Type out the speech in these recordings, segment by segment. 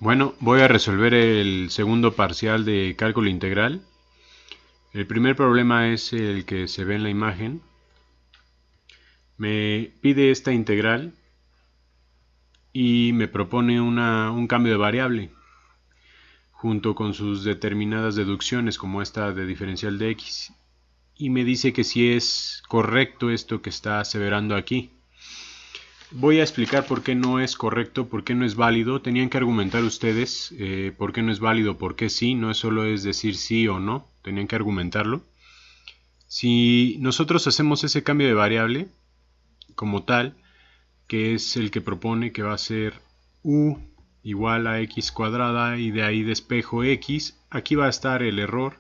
Bueno, voy a resolver el segundo parcial de cálculo integral. El primer problema es el que se ve en la imagen. Me pide esta integral y me propone un cambio de variable junto con sus determinadas deducciones, como esta de diferencial de x. Y me dice que si es correcto esto que está aseverando aquí. Voy a explicar por qué no es correcto, por qué no es válido. Tenían que argumentar ustedes por qué no es válido, por qué sí. No solo es decir sí o no, tenían que argumentarlo. Si nosotros hacemos ese cambio de variable como tal, que es el que propone que va a ser u igual a x cuadrada y de ahí despejo x, aquí va a estar el error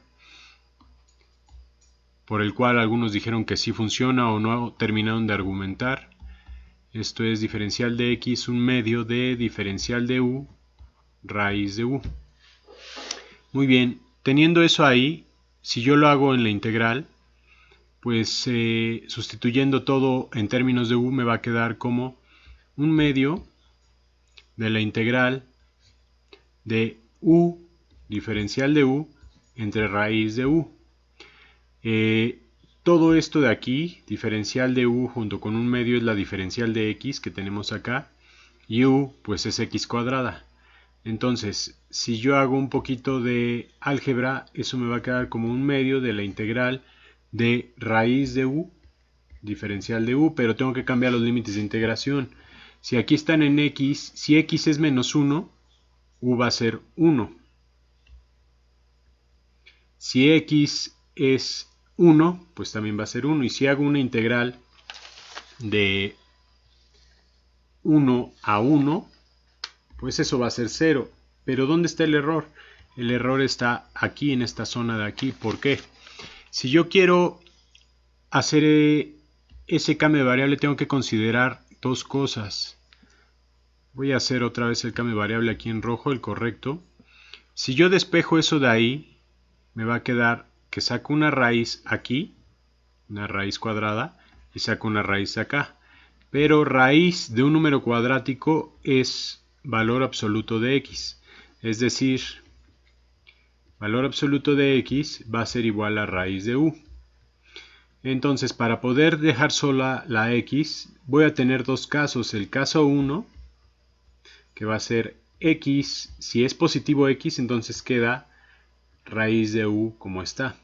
por el cual algunos dijeron que sí funciona o no terminaron de argumentar. Esto es diferencial de x, un medio de diferencial de u, raíz de u. Muy bien, teniendo eso ahí, si yo lo hago en la integral, pues sustituyendo todo en términos de u me va a quedar como un medio de la integral de u, diferencial de u, entre raíz de u. Todo esto de aquí, diferencial de u junto con un medio es la diferencial de x que tenemos acá, y u pues es x cuadrada. Entonces, si yo hago un poquito de álgebra, eso me va a quedar como un medio de la integral de raíz de u, diferencial de u, pero tengo que cambiar los límites de integración. Si aquí están en x, si x es menos 1, u va a ser 1. Si x es 1, pues también va a ser 1. Y si hago una integral de 1 a 1, pues eso va a ser 0. Pero ¿dónde está el error? El error está aquí, en esta zona de aquí. ¿Por qué? Si yo quiero hacer ese cambio de variable, tengo que considerar dos cosas. Voy a hacer otra vez el cambio de variable aquí en rojo, el correcto. Si yo despejo eso de ahí, me va a quedar que saco una raíz aquí, una raíz cuadrada, y saco una raíz acá. Pero raíz de un número cuadrático es valor absoluto de x. Es decir, valor absoluto de x va a ser igual a raíz de u. Entonces, para poder dejar sola la x, voy a tener dos casos. El caso 1, que va a ser x, si es positivo x, entonces queda raíz de u como está.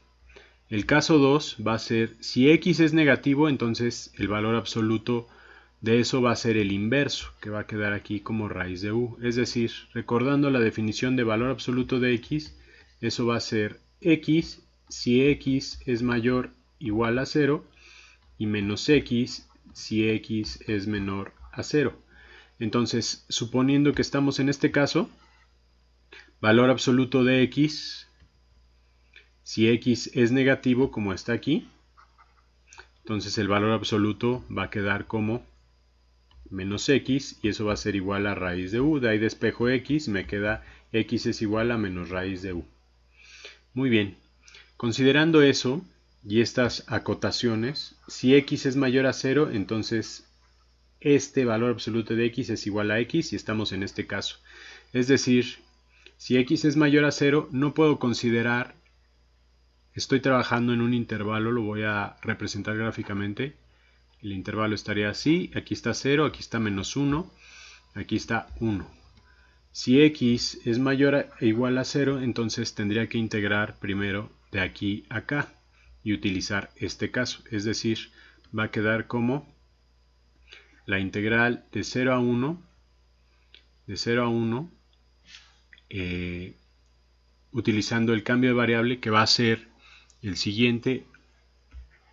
El caso 2 va a ser, si x es negativo, entonces el valor absoluto de eso va a ser el inverso, que va a quedar aquí como raíz de u. Es decir, recordando la definición de valor absoluto de x, eso va a ser x si x es mayor o igual a 0 y menos x si x es menor a 0. Entonces, suponiendo que estamos en este caso, valor absoluto de x, si x es negativo como está aquí, entonces el valor absoluto va a quedar como menos x y eso va a ser igual a raíz de u. De ahí despejo x, me queda x es igual a menos raíz de u. Muy bien, considerando eso y estas acotaciones, si x es mayor a 0, entonces este valor absoluto de x es igual a x y estamos en este caso. Es decir, si x es mayor a 0, no puedo considerar, estoy trabajando en un intervalo, lo voy a representar gráficamente. El intervalo estaría así, aquí está 0, aquí está menos 1, aquí está 1. Si x es mayor o igual a 0, entonces tendría que integrar primero de aquí a acá y utilizar este caso. Es decir, va a quedar como la integral de 0 a 1, utilizando el cambio de variable que va a ser el siguiente,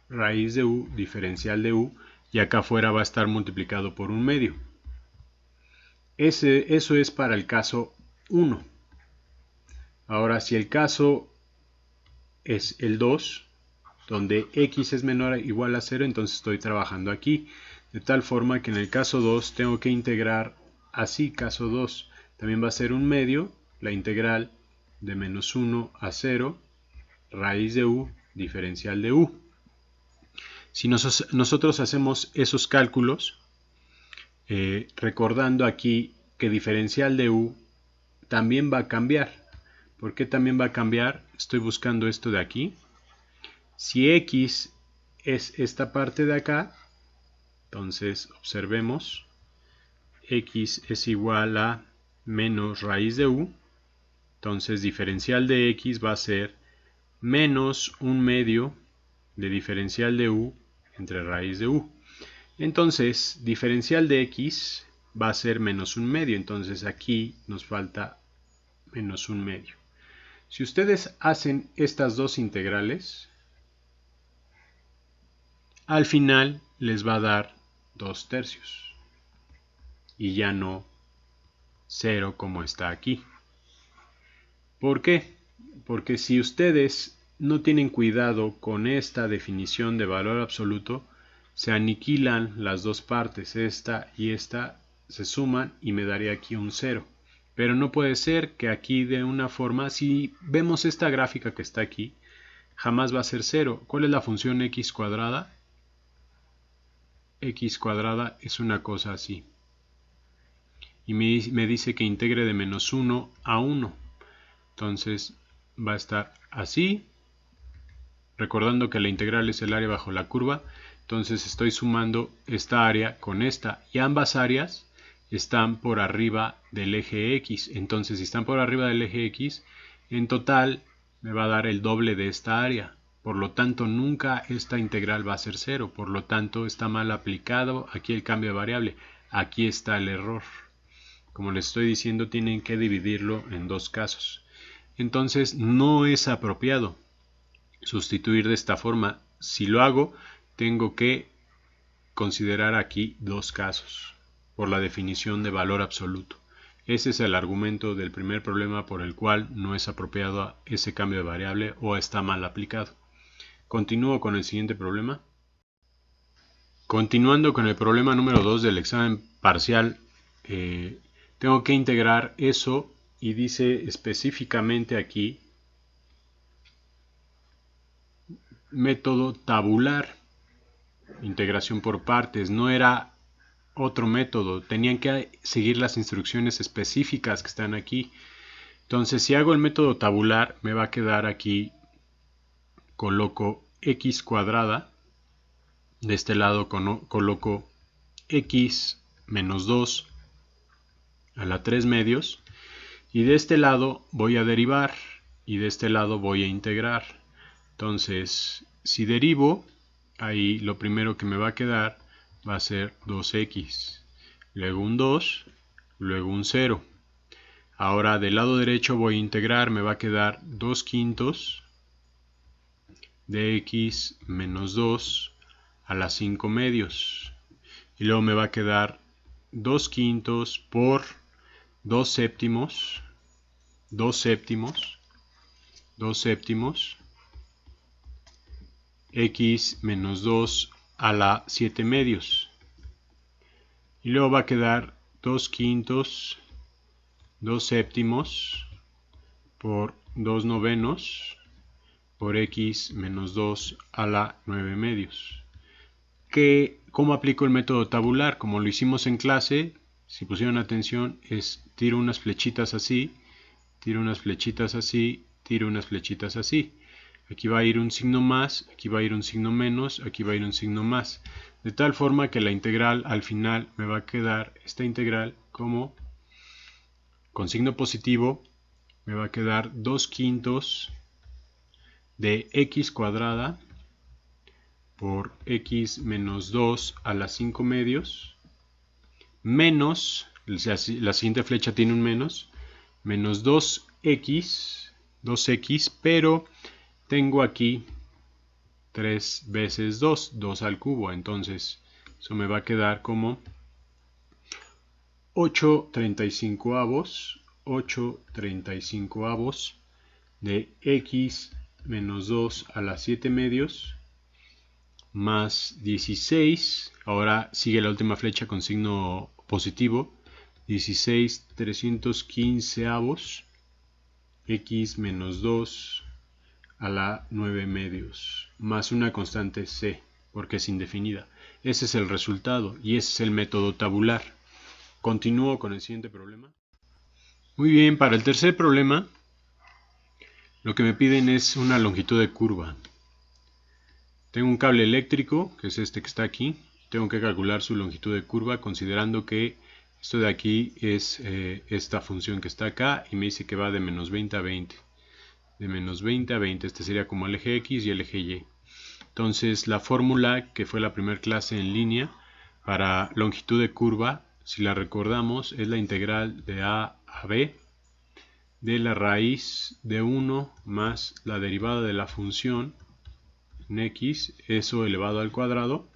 raíz de u, diferencial de u, y acá afuera va a estar multiplicado por un medio. Eso es para el caso 1. Ahora, si el caso es el 2, donde x es menor o igual a 0, entonces estoy trabajando aquí. De tal forma que en el caso 2 tengo que integrar así, caso 2. También va a ser un medio, la integral de menos 1 a 0, raíz de u, diferencial de u. Si nosotros hacemos esos cálculos, recordando aquí que diferencial de u también va a cambiar. ¿Por qué también va a cambiar? Estoy buscando esto de aquí. Si x es esta parte de acá, entonces observemos, x es igual a menos raíz de u, entonces diferencial de x va a ser menos 1/2 de diferencial de u entre raíz de u. Entonces, diferencial de x va a ser menos 1/2, entonces aquí nos falta menos 1/2. Si ustedes hacen estas dos integrales, al final les va a dar 2/3 y ya no 0 como está aquí. ¿Por qué? Porque si ustedes no tienen cuidado con esta definición de valor absoluto, se aniquilan las dos partes, esta y esta se suman y me daría aquí un 0. Pero no puede ser que aquí de una forma, si vemos esta gráfica que está aquí, jamás va a ser 0. ¿Cuál es la función x cuadrada? X cuadrada es una cosa así. Y me dice que integre de menos 1 a 1. Entonces va a estar así. Recordando que la integral es el área bajo la curva. Entonces estoy sumando esta área con esta. Y ambas áreas están por arriba del eje X. Entonces si están por arriba del eje X, en total me va a dar el doble de esta área. Por lo tanto, nunca esta integral va a ser 0. Por lo tanto, está mal aplicado aquí el cambio de variable. Aquí está el error. Como les estoy diciendo, tienen que dividirlo en dos casos. Entonces, no es apropiado sustituir de esta forma. Si lo hago, tengo que considerar aquí dos casos por la definición de valor absoluto. Ese es el argumento del primer problema por el cual no es apropiado ese cambio de variable o está mal aplicado. Continúo con el siguiente problema. Continuando con el problema número 2 del examen parcial, tengo que integrar eso y dice específicamente aquí método tabular, integración por partes. No era otro método, tenían que seguir las instrucciones específicas que están aquí. Entonces, si hago el método tabular, me va a quedar aquí, coloco x cuadrada, de este lado coloco x menos 2 a la 3 medios, y de este lado voy a derivar, y de este lado voy a integrar. Entonces, si derivo, ahí lo primero que me va a quedar va a ser 2x, luego un 2, luego un 0. Ahora del lado derecho voy a integrar, me va a quedar 2 quintos de x menos 2 a las 5 medios. Y luego me va a quedar 2 quintos por 2 séptimos, 2 séptimos, 2 séptimos, x menos 2 a la 7 medios. Y luego va a quedar 2 quintos, 2 séptimos por 2 novenos por x menos 2 a la 9 medios. ¿Cómo aplico el método tabular? Como lo hicimos en clase, si pusieron atención, es tiro unas flechitas así, tiro unas flechitas así, tiro unas flechitas así. Aquí va a ir un signo más, aquí va a ir un signo menos, aquí va a ir un signo más. De tal forma que la integral al final me va a quedar, esta integral como con signo positivo, me va a quedar 2 quintos de x cuadrada por x menos 2 a las 5 medios, menos, la siguiente flecha tiene un menos 2x, pero tengo aquí 3 veces 2, 2 al cubo, entonces eso me va a quedar como 8/35 de x menos 2 a las 7 medios más 16, ahora sigue la última flecha con signo positivo, 16/315 x menos 2 a la 9 medios, más una constante c, porque es indefinida. Ese es el resultado y ese es el método tabular. Continúo con el siguiente problema. Muy bien, para el tercer problema, lo que me piden es una longitud de curva. Tengo un cable eléctrico, que es este que está aquí. Tengo que calcular su longitud de curva considerando que esto de aquí es esta función que está acá y me dice que va de menos 20 a 20. De menos 20 a 20, este sería como el eje X y el eje Y. Entonces la fórmula que fue la primera clase en línea para longitud de curva, si la recordamos, es la integral de A a B de la raíz de 1 más la derivada de la función en X, eso elevado al cuadrado,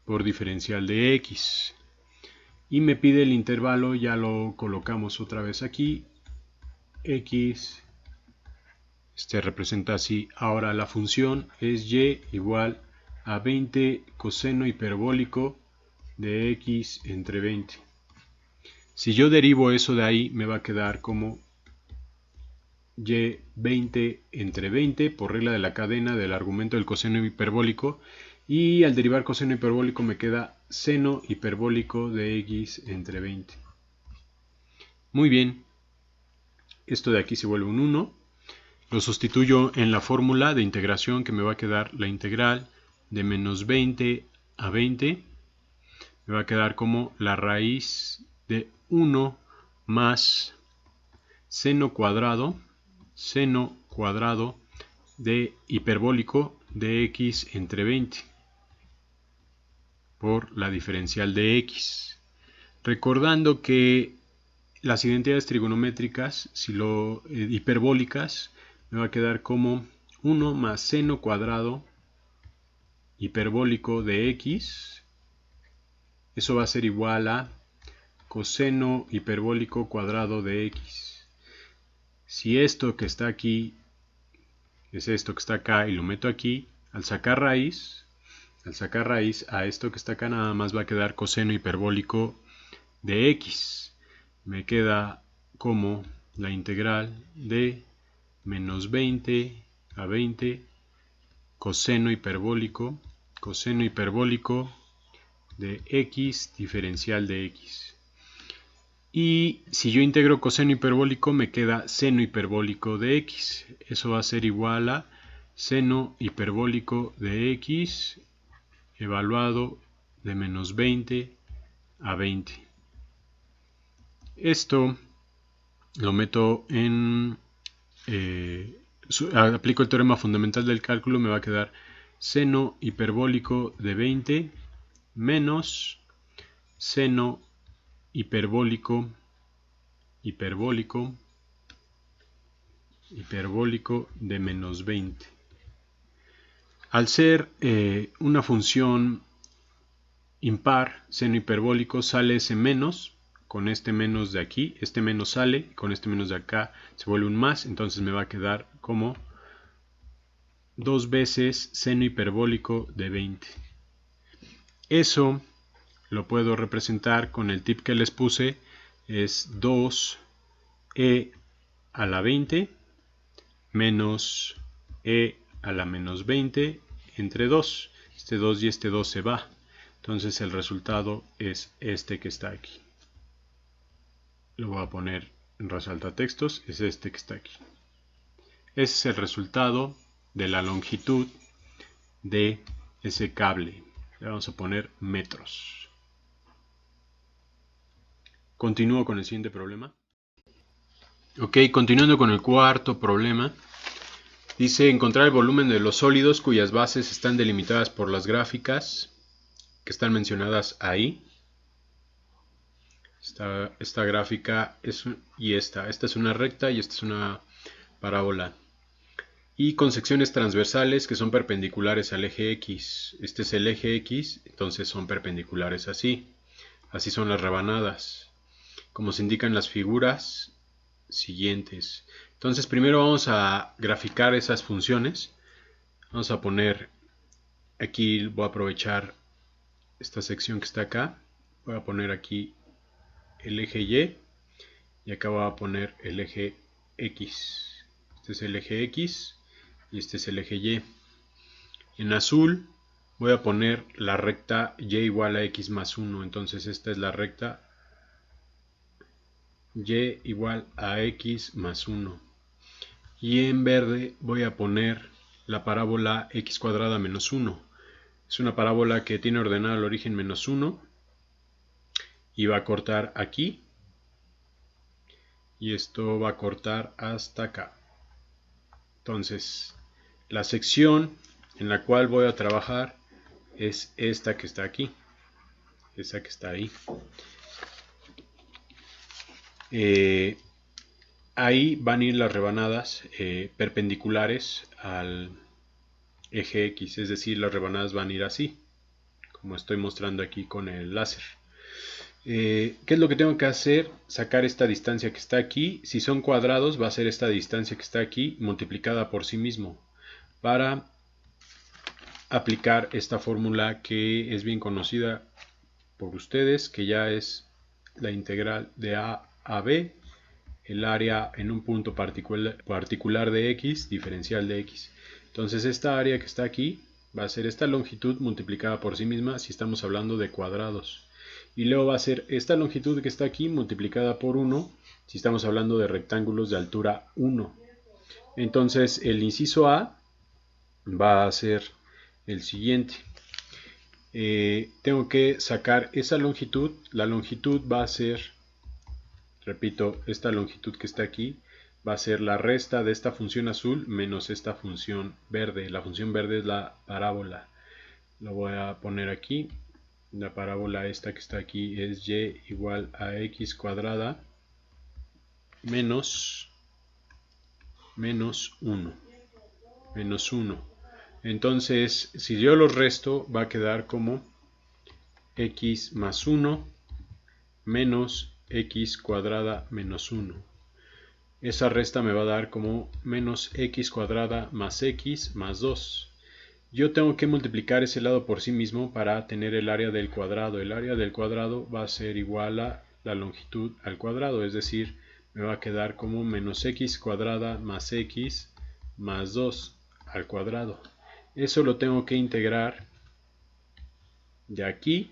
por diferencial de X. Y me pide el intervalo, ya lo colocamos otra vez aquí, X, representa así. Ahora la función es Y igual a 20 coseno hiperbólico de X entre 20. Si yo derivo eso de ahí, me va a quedar como Y 20 entre 20 por regla de la cadena del argumento del coseno hiperbólico. Y al derivar coseno hiperbólico me queda seno hiperbólico de X entre 20. Muy bien. Esto de aquí se vuelve un 1. Lo sustituyo en la fórmula de integración que me va a quedar la integral de menos 20 a 20. Me va a quedar como la raíz de 1 más seno cuadrado de hiperbólico de X entre 20 por la diferencial de X. Recordando que las identidades trigonométricas, si lo hiperbólicas, me va a quedar como 1 más seno cuadrado hiperbólico de X. Eso va a ser igual a coseno hiperbólico cuadrado de X. Si esto que está aquí es esto que está acá y lo meto aquí, al sacar raíz a esto que está acá nada más va a quedar coseno hiperbólico de X. Me queda como la integral de menos 20 a 20 coseno hiperbólico de X diferencial de X. Y si yo integro coseno hiperbólico me queda seno hiperbólico de X. Eso va a ser igual a seno hiperbólico de X evaluado de menos 20 a 20. Esto lo meto en... aplico el teorema fundamental del cálculo, me va a quedar seno hiperbólico de 20 menos seno hiperbólico de menos 20. Al ser una función impar, seno hiperbólico, sale ese menos, con este menos de aquí, este menos sale, con este menos de acá se vuelve un más, entonces me va a quedar como 2 veces seno hiperbólico de 20. Eso lo puedo representar con el tip que les puse, es 2e a la 20 menos e a la menos 20 entre 2. Este 2 y este 2 se va. Entonces el resultado es este que está aquí. Lo voy a poner en resaltatextos, es este que está aquí. Ese es el resultado de la longitud de ese cable. Le vamos a poner metros. Continúo con el siguiente problema. Ok, continuando con el cuarto problema. Dice encontrar el volumen de los sólidos cuyas bases están delimitadas por las gráficas que están mencionadas ahí. Esta gráfica y esta es una recta y esta es una parábola. Y con secciones transversales que son perpendiculares al eje X. Este es el eje X, entonces son perpendiculares así. Así son las rebanadas, como se indican las figuras siguientes. Entonces primero vamos a graficar esas funciones. Vamos a poner, aquí voy a aprovechar esta sección que está acá. Voy a poner aquí el eje y acá voy a poner el eje X. Este es el eje X y este es el eje Y. En azul voy a poner la recta y igual a x más 1. Entonces esta es la recta y igual a x más 1. Y en verde voy a poner la parábola x cuadrada menos 1. Es una parábola que tiene ordenada el origen menos 1 y va a cortar aquí. Y esto va a cortar hasta acá. Entonces, la sección en la cual voy a trabajar es esta que está aquí. Esa que está ahí. Ahí van a ir las rebanadas perpendiculares al eje X, es decir, las rebanadas van a ir así, como estoy mostrando aquí con el láser. ¿Qué es lo que tengo que hacer? Sacar esta distancia que está aquí. Si son cuadrados, va a ser esta distancia que está aquí multiplicada por sí mismo para aplicar esta fórmula que es bien conocida por ustedes, que ya es la integral de A a B, el área en un punto particular de X, diferencial de X. Entonces esta área que está aquí va a ser esta longitud multiplicada por sí misma si estamos hablando de cuadrados. Y luego va a ser esta longitud que está aquí multiplicada por 1 si estamos hablando de rectángulos de altura 1. Entonces el inciso A va a ser el siguiente. Tengo que sacar esa longitud. La longitud va a ser, repito, esta longitud que está aquí va a ser la resta de esta función azul menos esta función verde. La función verde es la parábola. Lo voy a poner aquí. La parábola esta que está aquí es y igual a x cuadrada menos 1. Menos 1. Entonces, si yo los resto, va a quedar como x más 1 menos x cuadrada menos 1. Esa resta me va a dar como menos x cuadrada más x más 2. Yo tengo que multiplicar ese lado por sí mismo para tener el área del cuadrado. El área del cuadrado va a ser igual a la longitud al cuadrado, es decir, me va a quedar como menos x cuadrada más x más 2 al cuadrado. Eso lo tengo que integrar de aquí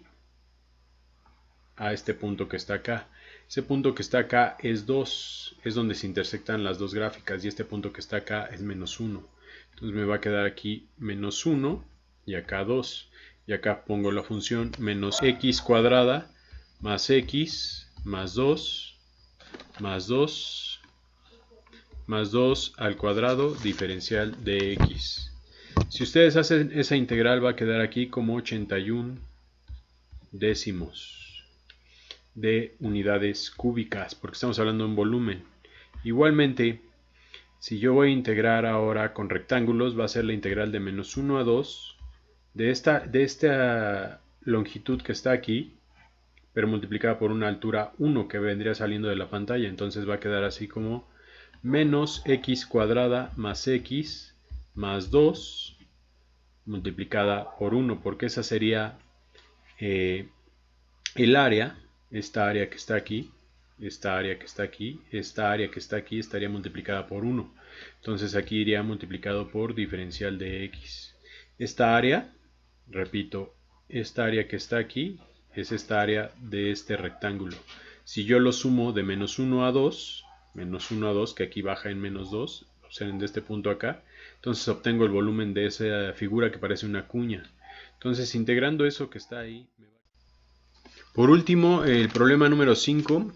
a este punto que está acá. Ese punto que está acá es 2, es donde se intersectan las dos gráficas, y este punto que está acá es menos 1. Entonces me va a quedar aquí menos 1 y acá 2. Y acá pongo la función menos x cuadrada más x más 2 más 2 más 2 al cuadrado diferencial de x. Si ustedes hacen esa integral va a quedar aquí como 81 décimos de unidades cúbicas, porque estamos hablando en volumen. Igualmente, si yo voy a integrar ahora con rectángulos, va a ser la integral de menos 1 a 2 de esta longitud que está aquí, pero multiplicada por una altura 1 que vendría saliendo de la pantalla. Entonces va a quedar así como menos x cuadrada más x más 2 multiplicada por 1, porque esa sería el área. Esta área que está aquí, esta área que está aquí, esta área que está aquí estaría multiplicada por 1. Entonces aquí iría multiplicado por diferencial de x. Esta área, repito, esta área que está aquí es esta área de este rectángulo. Si yo lo sumo de menos 1 a 2, menos 1 a 2, que aquí baja en menos 2, observen de este punto acá, entonces obtengo el volumen de esa figura que parece una cuña. Entonces integrando eso que está ahí... Por último, el problema número 5,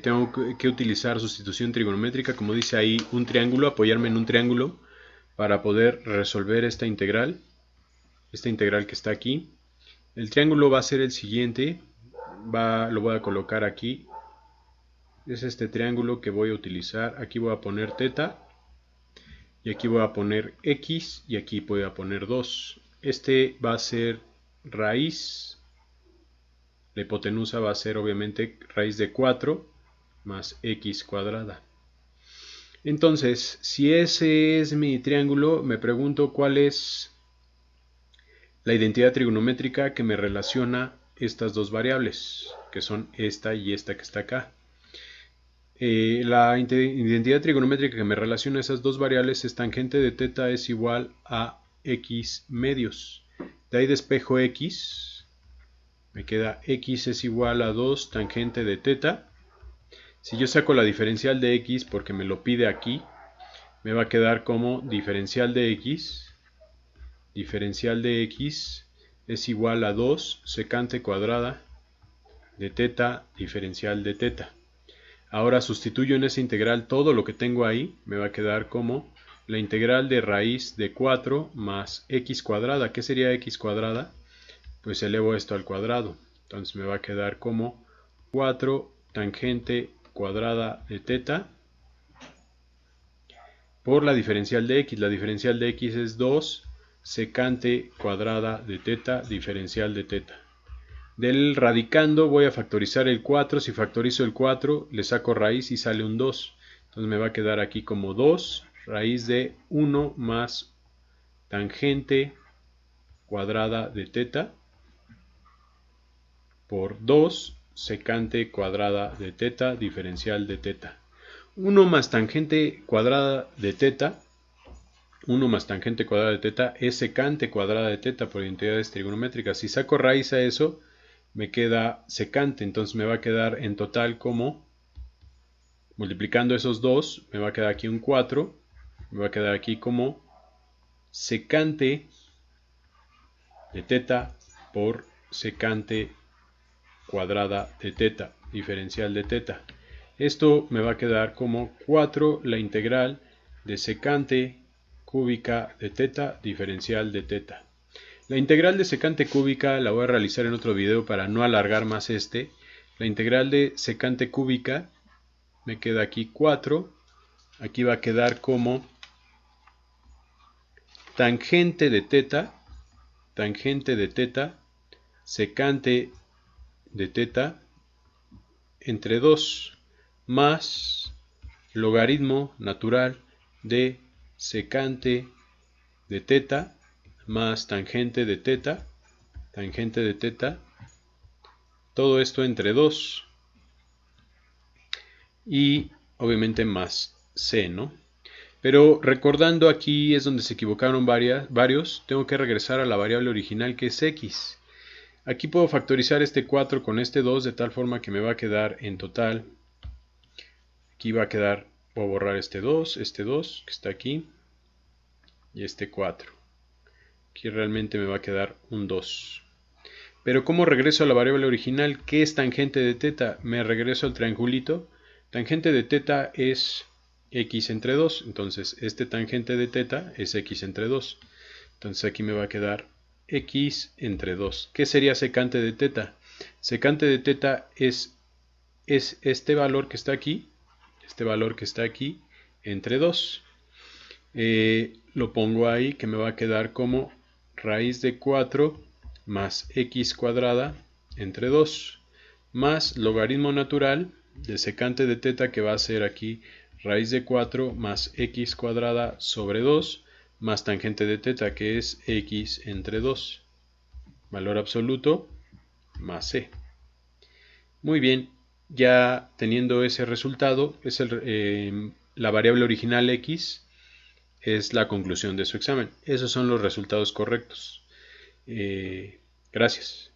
tengo que utilizar sustitución trigonométrica, como dice ahí, un triángulo, apoyarme en un triángulo para poder resolver esta integral que está aquí. El triángulo va a ser el siguiente, lo voy a colocar aquí, es este triángulo que voy a utilizar. Aquí voy a poner θ, y aquí voy a poner x, y aquí voy a poner 2. Este va a ser raíz. La hipotenusa va a ser obviamente raíz de 4 más x cuadrada. Entonces, si ese es mi triángulo, me pregunto cuál es la identidad trigonométrica que me relaciona estas dos variables, que son esta y esta que está acá. La identidad trigonométrica que me relaciona esas dos variables es tangente de θ es igual a x medios. De ahí despejo x. Me queda x es igual a 2 tangente de θ. Si yo saco la diferencial de x porque me lo pide aquí, me va a quedar como diferencial de x es igual a 2 secante cuadrada de teta diferencial de teta. Ahora sustituyo en esa integral todo lo que tengo ahí, me va a quedar como la integral de raíz de 4 más x cuadrada. ¿Qué sería x cuadrada? Pues elevo esto al cuadrado. Entonces me va a quedar como 4 tangente cuadrada de teta por la diferencial de x. La diferencial de x es 2 secante cuadrada de teta diferencial de teta. Del radicando voy a factorizar el 4. Si factorizo el 4 le saco raíz y sale un 2. Entonces me va a quedar aquí como 2 raíz de 1 más tangente cuadrada de teta por 2 secante cuadrada de teta diferencial de teta. 1 más tangente cuadrada de teta, 1 más tangente cuadrada de teta es secante cuadrada de teta por identidades trigonométricas. Si saco raíz a eso, me queda secante, entonces me va a quedar en total como, multiplicando esos dos, me va a quedar aquí un 4, me va a quedar aquí como secante de teta por secante cuadrada de teta, diferencial de teta. Esto me va a quedar como 4 la integral de secante cúbica de teta, diferencial de teta. La integral de secante cúbica la voy a realizar en otro video para no alargar más este. La integral de secante cúbica me queda aquí 4. Aquí va a quedar como tangente de teta, secante de teta entre 2 más logaritmo natural de secante de teta más tangente de teta, todo esto entre 2 y obviamente más c, ¿no? Pero recordando aquí es donde se equivocaron varios, tengo que regresar a la variable original que es x. Aquí puedo factorizar este 4 con este 2 de tal forma que me va a quedar en total, aquí va a quedar, puedo borrar este 2 que está aquí y este 4. Aquí realmente me va a quedar un 2. Pero ¿cómo regreso a la variable original? ¿Qué es tangente de teta? Me regreso al triangulito. Tangente de teta es x entre 2. Entonces este tangente de teta es x entre 2. Entonces aquí me va a quedar x entre 2. ¿Qué sería secante de teta? Secante de teta es este valor que está aquí. Entre 2. Lo pongo ahí que me va a quedar como raíz de 4 más x cuadrada entre 2 más logaritmo natural de secante de teta que va a ser aquí raíz de 4 más x cuadrada sobre 2 más tangente de teta que es x entre 2, valor absoluto más c. Muy bien, ya teniendo ese resultado, es la variable original x es la conclusión de su examen. Esos son los resultados correctos. Gracias.